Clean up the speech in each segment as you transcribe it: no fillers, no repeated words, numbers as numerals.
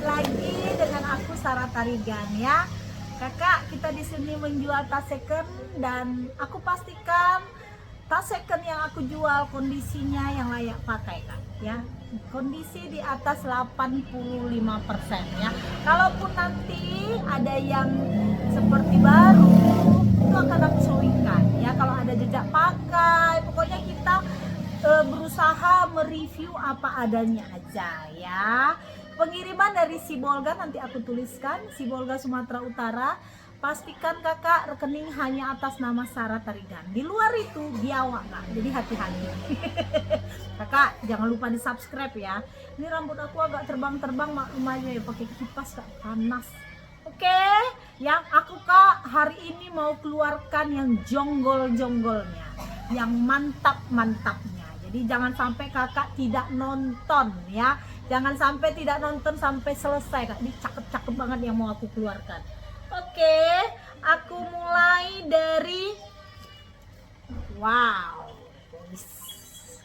kembali lagi dengan aku Sarah Tarigan ya. Kakak, kita di sini menjual tas second dan aku pastikan tas second yang aku jual kondisinya yang layak pakai Kak ya. Kondisi di atas 85% ya. Kalaupun nanti ada yang seperti baru, itu akan aku selingkan ya. Kalau ada jejak pakai, pokoknya kita berusaha mereview apa adanya aja ya. Pengiriman dari Sibolga nanti aku tuliskan, Sibolga Sumatera Utara. Pastikan kakak rekening hanya atas nama Sarah Tarigan. Di luar itu biawak kak, jadi hati-hati. Kakak jangan lupa di subscribe ya. Ini rambut aku agak terbang-terbang, maklum aja ya, pakai kipas kak, panas. Oke, yang aku kak hari ini mau keluarkan yang jonggol-jonggolnya, yang mantap-mantapnya. Jadi jangan sampai kakak tidak nonton ya. Jangan sampai tidak nonton sampai selesai kak. Ini cakep-cakep banget yang mau aku keluarkan. Oke, aku mulai dari wow,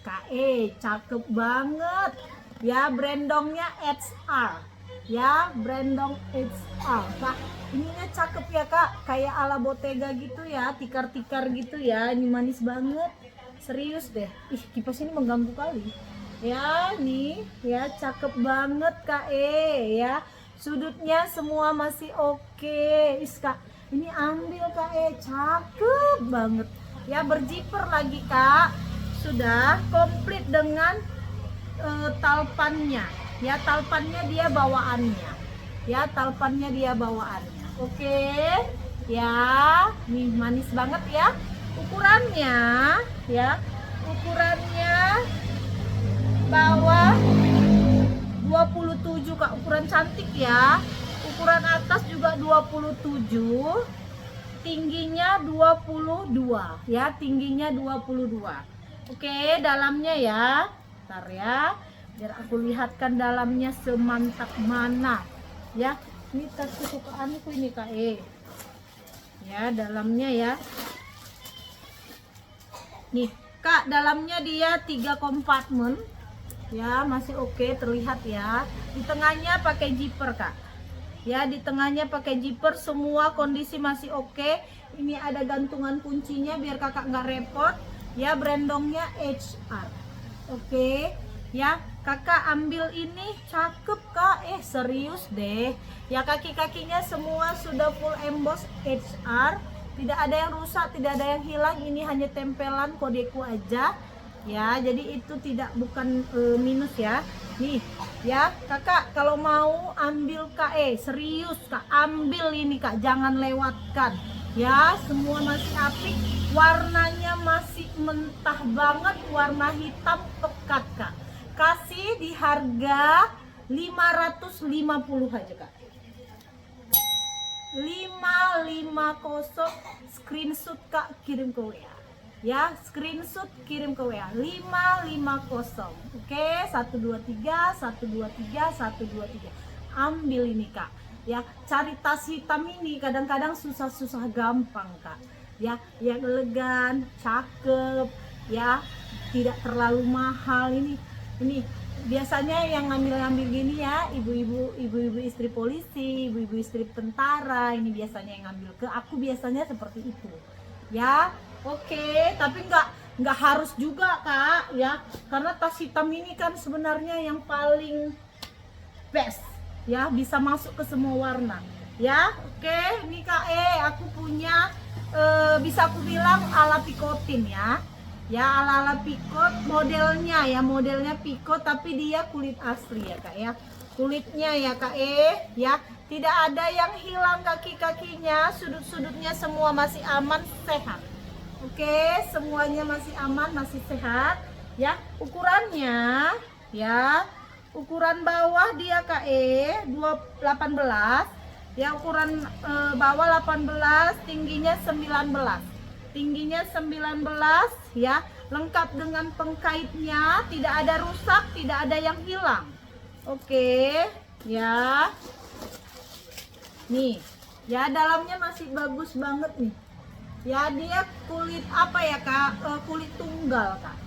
KE cakep banget ya, brandongnya HR ya, brandong HR kak. Ininya cakep ya kak, kayak ala Bottega gitu ya, tikar-tikar gitu ya. Ini manis banget, serius deh. Ih, kipas ini mengganggu kali ya. Nih ya, cakep banget KE ya. Sudutnya semua masih oke. Is kak, ini ambil KE, cakep banget ya. Berjiper lagi kak, sudah komplit dengan talpannya ya. Talpannya dia bawaannya ya, talpannya dia bawaannya. Oke ya, nih manis banget ya. Ukurannya ya, ukurannya bawah 27 kak, ukuran cantik ya. Ukuran atas juga 27, tingginya 22 ya, tingginya 22. Oke, dalamnya ya, bentar ya, biar aku lihatkan dalamnya semantap mana ya. Ini tas kesukaanku ini kak ya, dalamnya ya. Nih kak, dalamnya dia 3 kompartemen ya, masih oke, terlihat ya. Di tengahnya pakai zipper kak ya, di tengahnya pakai zipper, semua kondisi masih oke. Ini ada gantungan kuncinya biar kakak nggak repot ya. Brandongnya HR. Oke ya, kakak ambil ini, cakep kak, serius deh ya. Kaki-kakinya semua sudah full emboss HR, tidak ada yang rusak, tidak ada yang hilang. Ini hanya tempelan kodeku aja ya, jadi itu bukan minus ya. Nih ya kakak, kalau mau ambil KE, serius kak, ambil ini kak, jangan lewatkan ya. Semua masih apik, warnanya masih mentah banget, warna hitam pekat kak. Kasih di harga 550 aja kak, 550. Screenshot kak, kirim ke WA ya, screenshot kirim ke WA 550. Oke, 123 123 123. Ambil ini kak ya. Cari tas hitam ini kadang-kadang susah-susah gampang kak ya, yang elegan, cakep ya, tidak terlalu mahal. Ini biasanya yang ngambil gini ya, ibu-ibu istri polisi, ibu-ibu istri tentara, ini biasanya yang ngambil ke aku, biasanya seperti itu ya. Oke, tapi nggak harus juga kak ya, karena tas hitam ini kan sebenarnya yang paling best ya, bisa masuk ke semua warna ya. Oke, ini kak aku punya bisa aku bilang ala pikotin ya, ala pikot modelnya ya, modelnya pikot tapi dia kulit asli ya kak ya, kulitnya ya kak ya. Tidak ada yang hilang, kaki-kakinya, sudut-sudutnya semua masih aman, sehat. Oke, semuanya masih aman, masih sehat ya. Ukurannya ya, ukuran bawah dia KE 18 ya, ukuran bawah 18, tingginya 19. Tingginya 19 ya, lengkap dengan pengkaitnya, tidak ada rusak, tidak ada yang hilang. Oke ya. Nih ya, dalamnya masih bagus banget nih ya. Dia kulit apa ya kak, kulit tunggal kak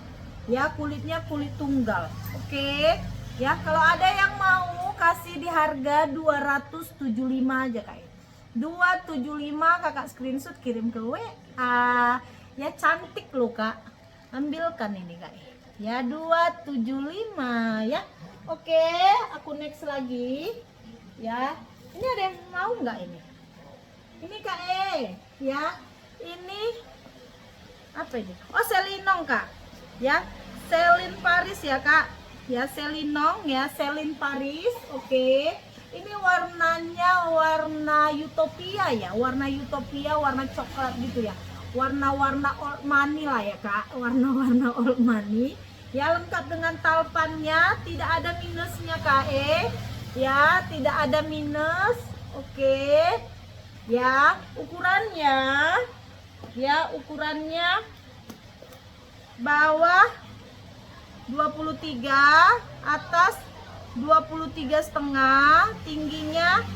ya, kulitnya kulit tunggal. Oke ya, kalau ada yang mau kasih di harga 275 aja kak. 275 kakak screenshot kirim ke WA. Ya cantik loh kak. Ambilkan ini kak. Ya 275 ya. Oke, aku next lagi. Ya. Ini ada yang mau nggak ini? Ini kak ya. Ini apa ini? Oh, Selinong kak. Ya. Selin Paris ya kak. Ya Selinong ya, Selin Paris. Oke. Ini warnanya warna Utopia ya, warna Utopia, warna coklat gitu ya. Warna-warna old money lah ya kak, warna-warna old money. Ya lengkap dengan talpannya, tidak ada minusnya kak. Ya, tidak ada minus. Oke. Ya, ukurannya bawah 23, atas 23,5, tingginya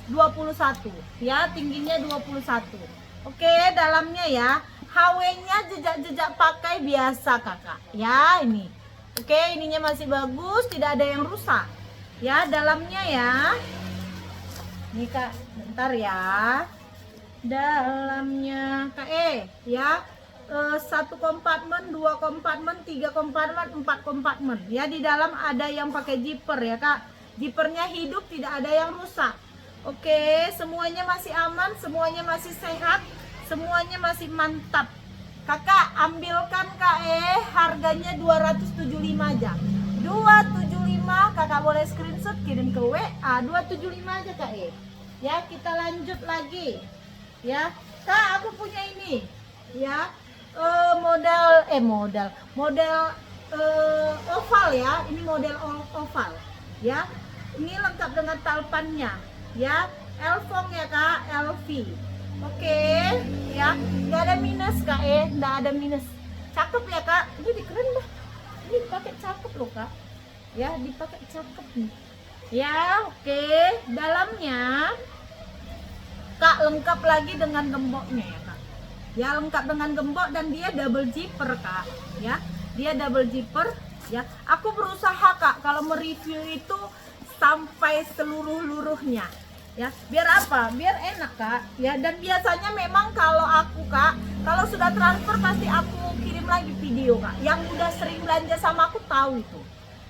21 ya, tingginya 21. Oke, dalamnya ya HW-nya jejak-jejak pakai biasa kakak ya ini. Oke, ininya masih bagus, tidak ada yang rusak ya. Dalamnya ya ini kak, bentar ya. Dalamnya kak ya, 1 kompartemen, 2 kompartemen, 3 kompartemen, 4 kompartemen ya. Di dalam ada yang pakai zipper ya kak. Zippernya hidup, tidak ada yang rusak. Oke, semuanya masih aman, semuanya masih sehat, semuanya masih mantap. Kakak ambilkan kak, harganya 275 aja. 275, kakak boleh screenshot kirim ke WA. 275 aja kak. Ya, kita lanjut lagi ya kak. Aku punya ini ya, model oval ya. Ini model oval ya. Ini lengkap dengan talpannya ya. Elfong ya kak, LV. Oke ya, nggak ada minus kak, nggak ada minus. Cakep ya kak, ini keren dah. Ini dipakai cakep loh kak ya, dipakai cakep nih ya. Oke, dalamnya kak lengkap lagi dengan gemboknya ya kak ya, lengkap dengan gembok, dan dia double zipper kak ya. Dia double zipper ya. Aku berusaha kak kalau mereview itu sampai seluruh-luruhnya ya. Biar apa? Biar enak kak ya. Dan biasanya memang kalau aku kak, kalau sudah transfer pasti aku kirim lagi video kak. Yang udah sering belanja sama aku tahu itu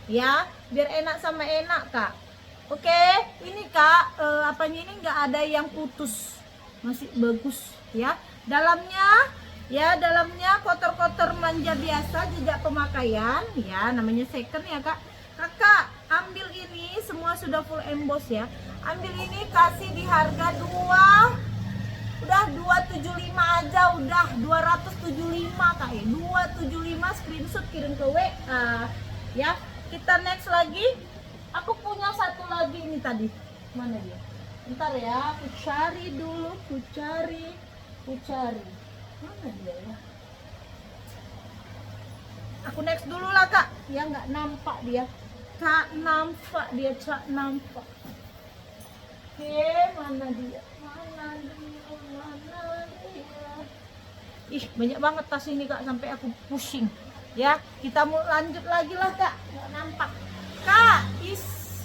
ya. Biar enak sama enak kak. Oke, ini kak, apanya ini nggak ada yang putus, masih bagus ya. Dalamnya ya, dalamnya kotor-kotor manja biasa, jejak pemakaian ya, namanya second ya kak. Kakak ambil ini, semua sudah full emboss ya. Ambil ini, kasih di harga 275 aja, udah 275 kak ya. 275, screenshot kirim ke WA ya. Kita next lagi. Aku punya satu lagi ini tadi. Mana dia? Bentar ya, aku cari dulu, aku cari. Mana dia ya? Aku next dulu lah kak. Ya nggak nampak dia. Cak nampak. Oke, mana dia? Ih, banyak banget tas ini kak, sampai aku pusing. Ya, kita mau lanjut lagi lah kak. Nggak nampak. Kak,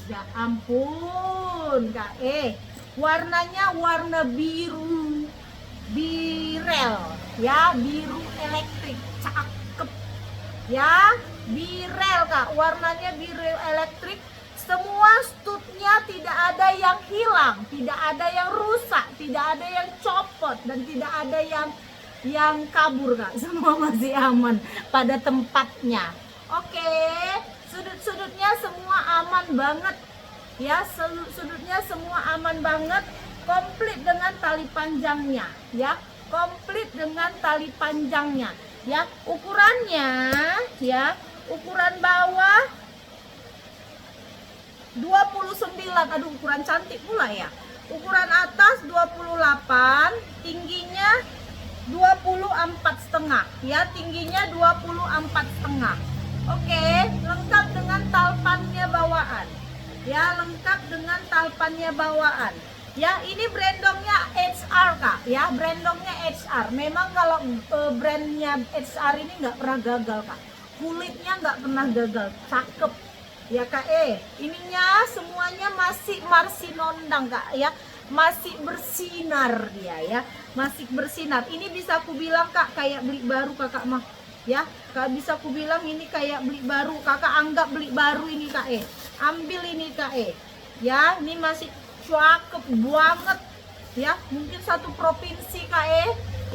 ya ampun kak, warnanya warna biru birel ya, biru elektrik, cakep ya. Birel kak, warnanya biru elektrik. Semua stutnya tidak ada yang hilang, tidak ada yang rusak, tidak ada yang copot, dan tidak ada yang kabur kak. Semua masih aman pada tempatnya. Oke, sudut-sudutnya semua aman banget ya, sudutnya semua aman banget. Komplit dengan tali panjangnya ya, komplit dengan tali panjangnya ya. Ukurannya ya, ukuran bawah 29, aduh ukuran cantik pula ya. Ukuran atas 28, tingginya 24,5 ya, tingginya 24,5. Oke, lengkap dengan talpannya bawaan ya, lengkap dengan talpannya bawaan ya. Ini brandongnya HR kak ya, brandongnya HR. Memang kalau brandnya HR ini nggak pernah gagal kak, kulitnya nggak pernah gagal, cakep ya Kak. Ininya semuanya masih marsinondang Kak ya, masih bersinar dia ya, masih bersinar. Ini bisa aku bilang Kak kayak beli baru Kakak mah ya. Kak bisa aku bilang ini kayak beli baru, Kakak anggap beli baru ini Kak. Ambil ini Kak ya, ini masih cakep banget ya. Mungkin satu provinsi Kak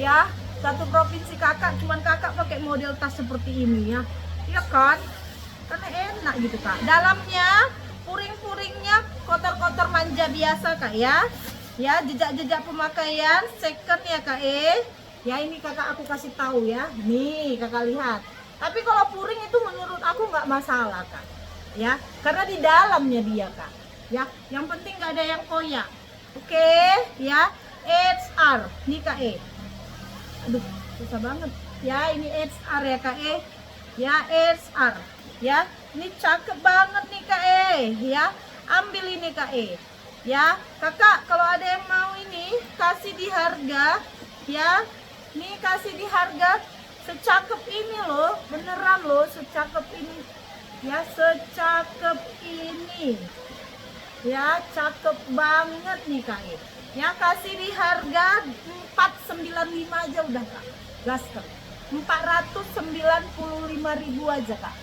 ya, satu provinsi Kakak, cuman Kakak pakai model tas seperti ini ya, ya kan, karena enak gitu Kak. Dalamnya puring-puringnya kotor-kotor manja biasa Kak ya, ya jejak-jejak pemakaian second ya Kak ya. Ini Kakak aku kasih tahu ya, nih Kakak lihat. Tapi kalau puring itu menurut aku nggak masalah Kak ya, karena di dalamnya dia Kak ya, yang penting nggak ada yang koyak. Oke ya, HR nih Kak aduh susah banget ya, ini HR ya Kak ya, HR ya, ini cakep banget nih Kak ya. Ambil ini Kak ya. Kakak kalau ada yang mau ini kasih di harga ya, nih kasih di harga secakep ini loh, beneran loh, secakep ini ya, secakep ini ya, cakep banget nih Kak ya. Kasih di harga 495 aja udah Kak, gas Kak. 495.000 aja Kak,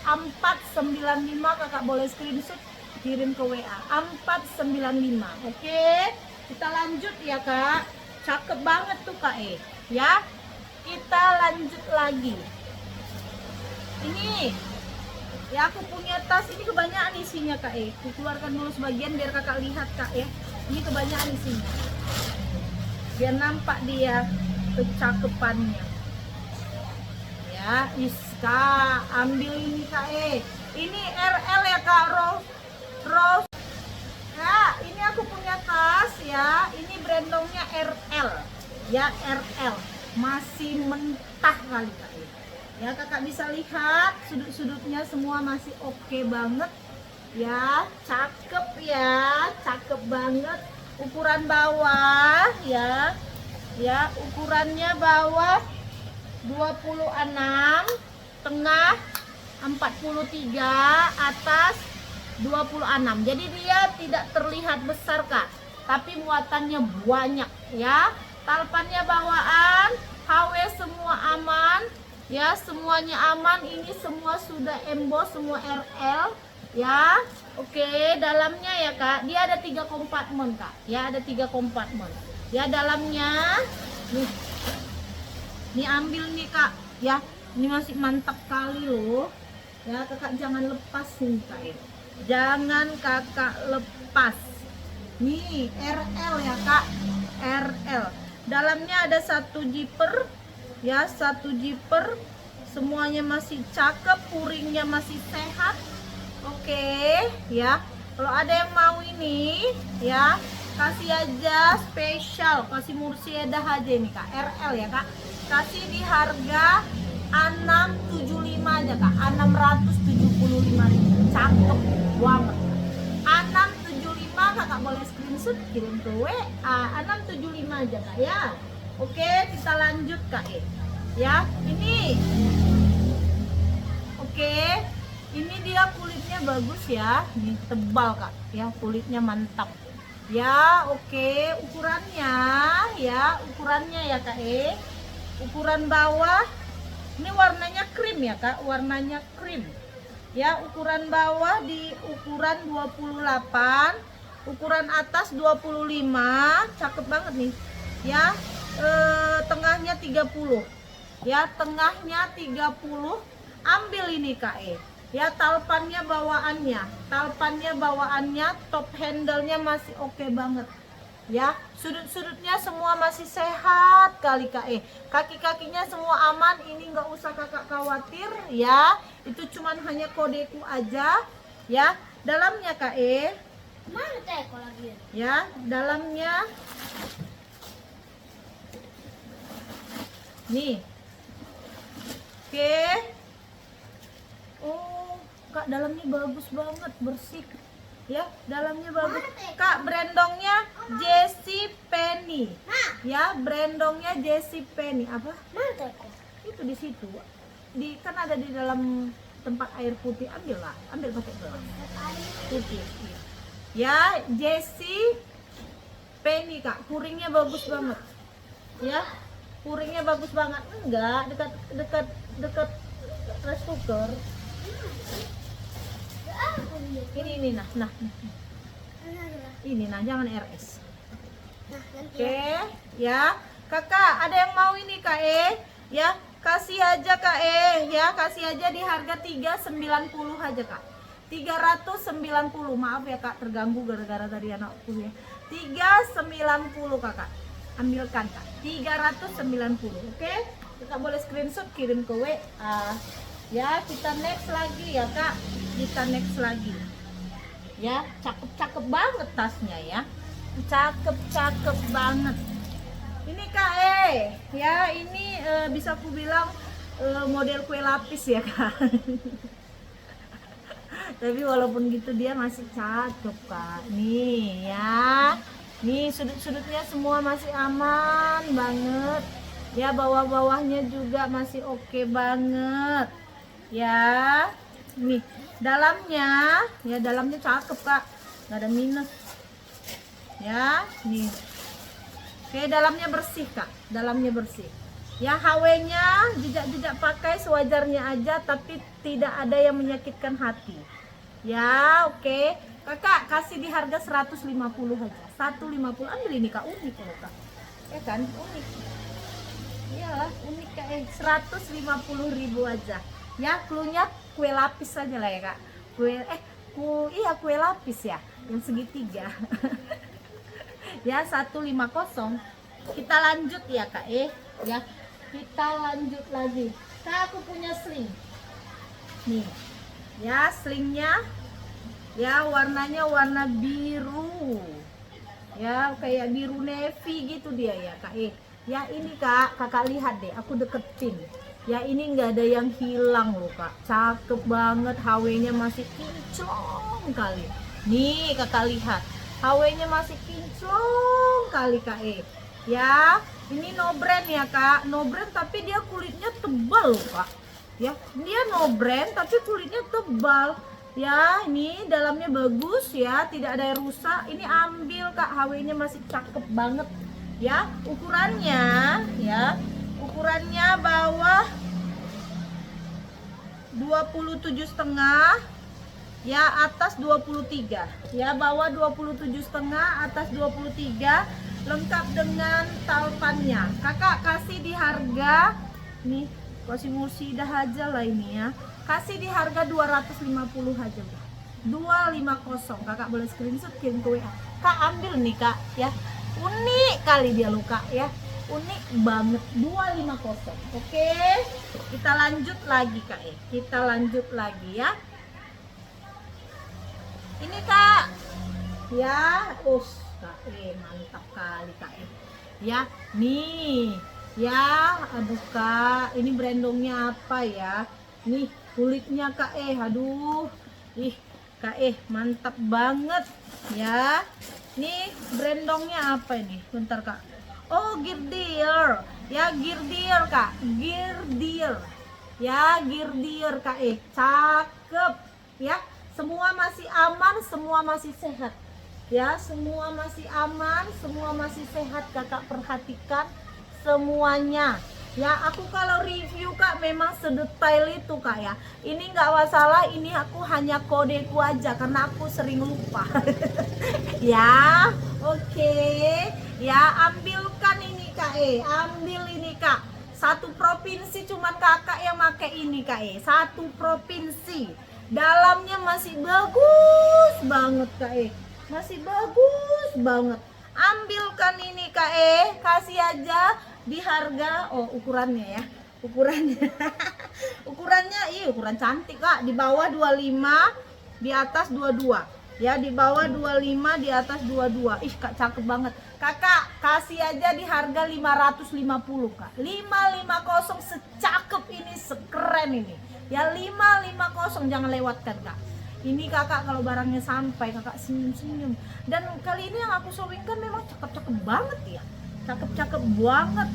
495. Kakak boleh screenshot kirim ke WA 495. Oke, kita lanjut ya Kak, cakep banget tuh Kak ya. Kita lanjut lagi. Ini ya, aku punya tas ini kebanyakan isinya Kak aku keluarkan dulu sebagian biar Kakak lihat Kak ya. Ini kebanyakan isinya biar nampak dia kecakepannya ya. Iska ambil ini Kak ini RL ya Kak, Rose ya. Ini aku punya tas ya, ini brandongnya RL ya, RL masih mentah kali Kak ya. Kakak bisa lihat sudut-sudutnya semua masih oke banget ya, cakep ya, cakep banget. Ukuran bawah ya, ya ukurannya bawah 26, tengah 43, atas 26. Jadi dia tidak terlihat besar Kak, tapi muatannya banyak ya. Talpannya bawaan, HW semua aman ya, semuanya aman. Ini semua sudah emboss, semua RL ya. Oke, dalamnya ya Kak, dia ada 3 kompartemen Kak ya, ada 3 kompartemen ya dalamnya. Nih ambil nih Kak ya, ini masih mantap kali loh ya. Kakak jangan lepas nih Kak jangan Kakak lepas. Nih RL ya Kak, RL. Dalamnya ada 1 zipper ya, 1 zipper. Semuanya masih cakep, puringnya masih sehat. Oke ya, kalau ada yang mau ini ya, kasih aja spesial, kasih mursyedah aja ini Kak, RL ya Kak. Kasih di harga 675 aja Kak, 675.000. Cakep banget. 675 Kakak boleh screenshot kirim ke WA 675 aja Kak ya. Oke, kita lanjut Kak ya. Ini oke, ini dia kulitnya bagus ya, ini tebal Kak ya, kulitnya mantap ya. Oke, ukurannya ya, ukurannya ya Kak ukuran bawah ini warnanya krim ya Kak, warnanya krim ya. Ukuran bawah di ukuran 28, ukuran atas 25, cakep banget nih ya. Tengahnya 30 ya, tengahnya 30. Ambil ini Kak ya. Talpannya bawaannya, top handle-nya masih oke banget ya. Sudut-sudutnya semua masih sehat kali Kak kaki-kakinya semua aman. Ini nggak usah Kakak khawatir ya, itu cuman hanya kodeku aja ya. Dalamnya Kak mana teko lagi ya, dalamnya nih. Oke. Oh Kak, dalamnya bagus banget, bersih ya, dalamnya bagus Kak. Brandongnya Jessie Penny ya, brandongnya Jessie Penny. Apa mana teko itu di situ, di kan ada di dalam tempat air putih, ambil pakai gelas putih. Ya, Jessie Penny Kak, kuringnya bagus banget. Ya, kuringnya bagus banget. Enggak, dekat rice cooker. Ini nah. Ini nah, jangan RS. Oke, ya. Kakak, ada yang mau ini Kak ya? Kasih aja Kak ya, kasih aja di harga 390 aja Kak. 390. Maaf ya Kak, terganggu gara-gara tadi anakku ya. 390 Kakak. Ambilkan Kak. 390. Oke? Kakak boleh screenshot kirim ke WA. Ya, kita next lagi ya Kak. Kita next lagi. Ya, cakep-cakep banget tasnya ya. Cakep banget. Ini Kak ya, ini bisa aku bilang model kue lapis ya Kak. Tapi walaupun gitu dia masih cakep Kak. Nih ya. Nih sudut-sudutnya semua masih aman banget. Ya, bawah-bawahnya juga masih oke banget. Ya. Nih, dalamnya cakep Kak. Nggak ada minus. Ya, nih. Oke, dalamnya bersih Kak. Dalamnya bersih. Ya, HW-nya jejak-jejak pakai sewajarnya aja, tapi tidak ada yang menyakitkan hati. Ya, oke. Kakak kasih di harga 150 aja. 150. Ambil ini Kak, unik loh Kak. Ya kan, unik. Iyalah, unik Kak. 150.000 aja. Ya, cluenya kue lapis aja lah ya Kak. Kue lapis ya, yang segitiga. Ya, 150. Kita lanjut ya Kak ya. Kita lanjut lagi. Kak, aku punya sling. Nih. Ya, slingnya ya warnanya warna biru. Ya, kayak biru navy gitu dia ya Kak Ya, ini Kak, Kakak lihat deh, aku deketin. Ya, ini nggak ada yang hilang loh Kak. Cakep banget, HW-nya masih kinclong kali. Nih, Kakak lihat. HW-nya masih kinclong kali Kak Ya, ini no brand ya Kak. No brand tapi dia kulitnya tebal loh Kak. Ya, dia no brand tapi kulitnya tebal. Ya, ini dalamnya bagus ya, tidak ada yang rusak. Ini ambil Kak, HW-nya masih cakep banget. Ya, ukurannya bawah 27,5, ya atas 23. Ya, bawah 27,5, atas 23, lengkap dengan talpannya. Kakak kasih di harga nih, kasih mursidah aja lah ini ya. Kasih di harga 250 aja. 250. Kakak boleh screenshot kirim ke WA. Kak, ambil nih Kak ya. Unik kali dia loh Kak ya. Unik banget. 250. Oke. Kita lanjut lagi Kak Kita lanjut lagi ya. Ini Kak. Ya, Kak mantap kali Kak Ya, nih. Ya, aduh Kak, ini brandongnya apa ya? Nih, kulitnya Kak aduh. Ih, Kak mantap banget ya. Nih, brandongnya apa ini? Bentar Kak. Oh, Gear Deer. Ya, Gear Deer Kak. Gear Deer. Ya, Gear Deer Kak cakep ya. Semua masih aman, semua masih sehat. Ya, semua masih aman, semua masih sehat. Kakak perhatikan semuanya. Ya, aku kalau review Kak memang sedetail itu Kak ya. Ini nggak masalah, ini aku hanya kodeku aja karena aku sering lupa. Ya, oke. Ya, ambilkan ini Kak ambil ini Kak. Satu provinsi cuman Kakak yang pakai ini Kak Satu provinsi. Dalamnya masih bagus banget Kak Masih bagus banget. Ambilkan ini Kak kasih aja di harga ukurannya ya. Ukuran cantik Kak. Di bawah 25, di atas 22. Ya, di bawah 25, di atas 22. Ih Kak, cakep banget. Kakak kasih aja di harga 550 Kak. 550 secakep ini, sekeren ini. Ya, 550 jangan lewatkan Kak. Ini Kakak kalau barangnya sampai Kakak senyum-senyum. Dan kali ini yang aku showingkan memang cakep-cakep banget ya. Cakep-cakep banget.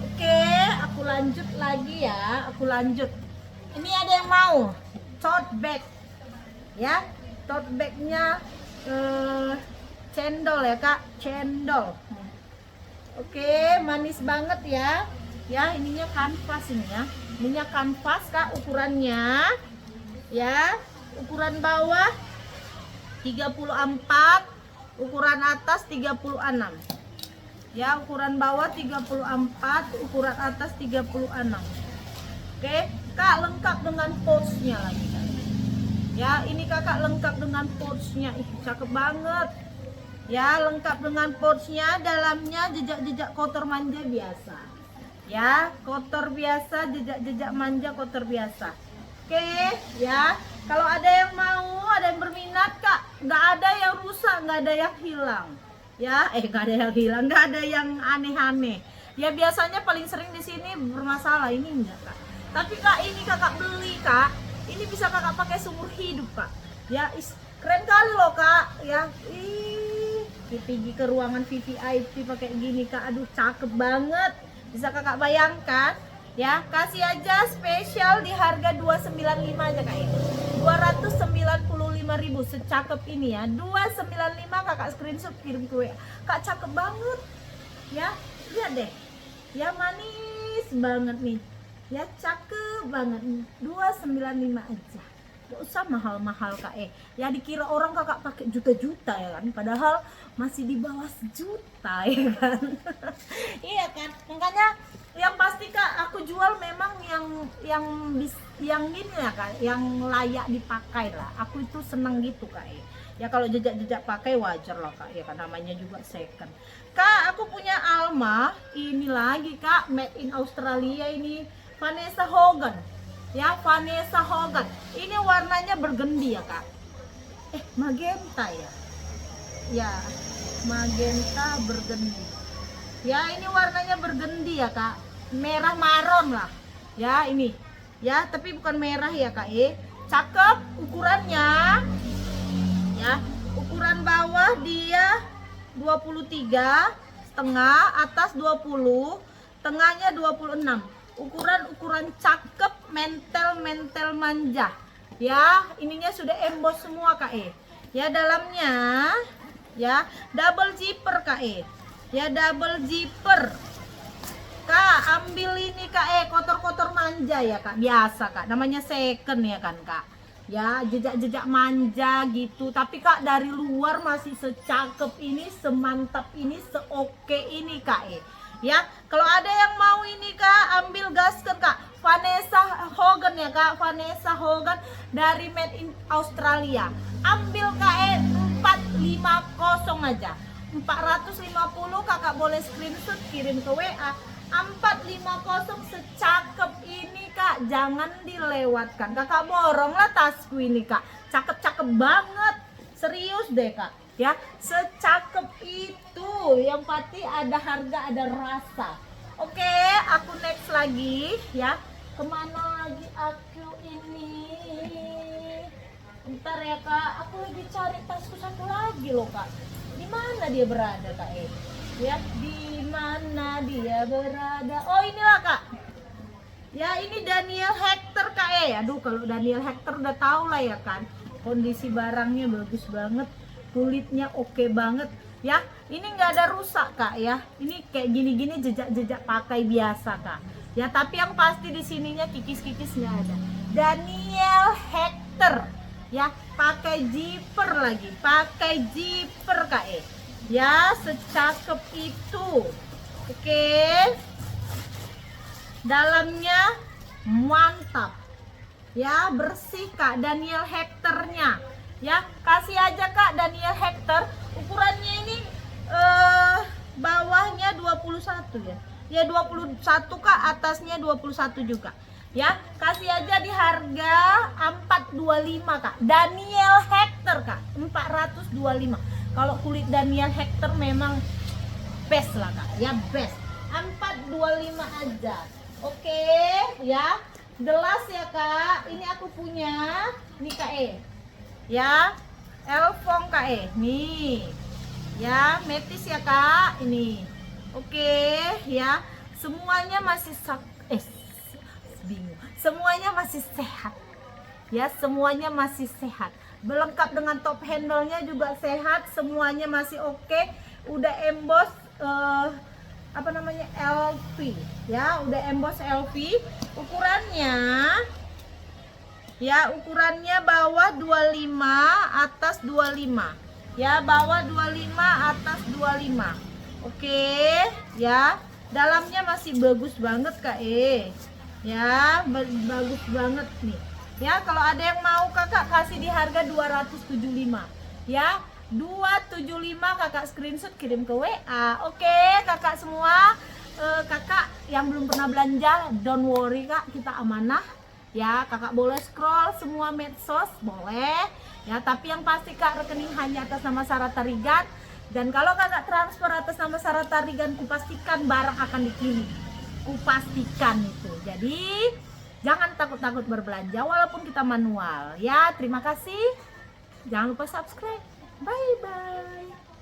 Oke, aku lanjut lagi ya. Aku lanjut. Ini ada yang mau? tote bag ya, tote bagnya cendol ya kak, cendol. Oke, manis banget ya. Ya, ininya kanvas ini ya. Ininya kanvas kak, ukurannya ya. Ukuran bawah 34, ukuran atas 36. Ya, ukuran bawah 34, ukuran atas 36. Oke, kak lengkap dengan pouchnya lagi kak. Ya, ini kakak lengkap dengan pouchnya. Ih, cakep banget. Ya, lengkap dengan pouchnya, dalamnya jejak-jejak kotor manja biasa. Ya, kotor biasa, jejak-jejak manja kotor biasa. Oke, ya. Kalau ada yang mau, ada yang berminat kak, nggak ada yang rusak, nggak ada yang hilang. Ya, nggak ada yang hilang, nggak ada yang aneh-aneh. Ya biasanya paling sering di sini bermasalah, ini enggak kak. Tapi kak, ini kakak beli kak, ini bisa kakak pakai seumur hidup kak. Ya, keren kali loh kak. Ya, pergi ke ruangan VVIP pakai gini kak, aduh cakep banget. Bisa kakak bayangkan. Ya, kasih aja spesial di harga 295 aja kak ya. 295.000 secakep ini ya. 295 kakak screenshot kirim ke WA. Kak cakep banget. Ya, lihat deh. Ya manis banget nih. Ya cakep banget. 295 aja. Gak usah mahal-mahal kak ya dikira orang kakak pakai juta-juta ya kan, padahal masih di bawah sejuta ya kan. Iya kan, makanya yang pasti kak aku jual memang yang gini ya kak, yang layak dipakai lah. Aku itu seneng gitu kak ya kalau jejak-jejak pakai wajar lah kak ya kan, namanya juga second. Kak aku punya Alma ini lagi kak, made in Australia ini, Vanessa Hogan. Ya, Vanessa Hogan. Ini warnanya bergendi ya, Kak. Magenta ya. Ya, magenta bergendi. Ya, ini warnanya bergendi ya, Kak. Merah maron lah. Ya, ini. Ya, tapi bukan merah ya, Kak. Cakep ukurannya. Ya, ukuran bawah dia 23 setengah, atas 20, tengahnya 26. Ukuran cakep, mentel manja ya. Ininya sudah emboss semua kak ya, dalamnya ya double zipper kak ya, double zipper kak. Ambil ini kak kotor-kotor manja ya kak, biasa kak, namanya second ya kan kak ya, jejak-jejak manja gitu. Tapi kak dari luar masih secakep ini, semantap ini, seoke ini kak ya. Kalau ada yang mau ini kak, ambil gasket kak, Vanessa Hogan ya kak, Vanessa Hogan dari made in Australia. Ambil kak 450 aja, 450 kakak boleh screenshot kirim ke WA. 450 secakep ini kak, jangan dilewatkan. Kakak borong lah tasku ini kak, cakep-cakep banget, serius deh kak ya, secakep itu. Yang pasti ada harga, ada rasa. Oke, aku next lagi ya. Kemana lagi aku ini? Bentar ya kak, aku lagi cari tasku satu lagi loh kak. Di mana dia berada kak ya, di mana dia berada? Oh inilah kak ya, ini Daniel Hector kak aduh kalau Daniel Hector udah tahu lah ya kan, kondisi barangnya bagus banget, kulitnya oke banget ya. Ini nggak ada rusak kak ya, ini kayak gini-gini jejak-jejak pakai biasa kak ya, tapi yang pasti di sininya kikis-kikisnya ada. Daniel Hector ya, pakai zipper lagi, pakai zipper kak ya, secakep itu. Oke, dalamnya mantap ya, bersih kak Daniel Hectornya ya. Kasih aja kak Daniel Hector, ukurannya ini bawahnya 21 ya 21 kak, atasnya 21 juga ya. Kasih aja di harga 425 kak, Daniel Hector kak, 425. Kalau kulit Daniel Hector memang best lah kak ya, best. 425 aja. Oke ya, gelas ya kak, ini aku punya nih kak ya, Elfong kak nih ya, metis ya kak ini. Oke ya, semuanya masih bingung, semuanya masih sehat ya, semuanya masih sehat. Berlengkap dengan top handle-nya juga sehat, semuanya masih oke. Udah emboss LV ya, udah emboss LV. Ukurannya ya, ukurannya bawah 25, atas 25. Ya, bawah 25, atas 25. Oke, ya. Dalamnya masih bagus banget Kak ya, bagus banget nih. Ya, kalau ada yang mau Kakak kasih di harga 275. Ya, 275 Kakak screenshot kirim ke WA. Oke, Kakak semua, Kakak yang belum pernah belanja, don't worry Kak, kita amanah. Ya, Kakak boleh scroll semua medsos, boleh. Ya, tapi yang pasti Kak, rekening hanya atas nama Sarah Tarigan. Dan kalau Kakak transfer atas nama Sarah Tarigan, kupastikan barang akan dikirim. Kupastikan itu. Jadi, jangan takut-takut berbelanja walaupun kita manual. Ya, terima kasih. Jangan lupa subscribe. Bye-bye.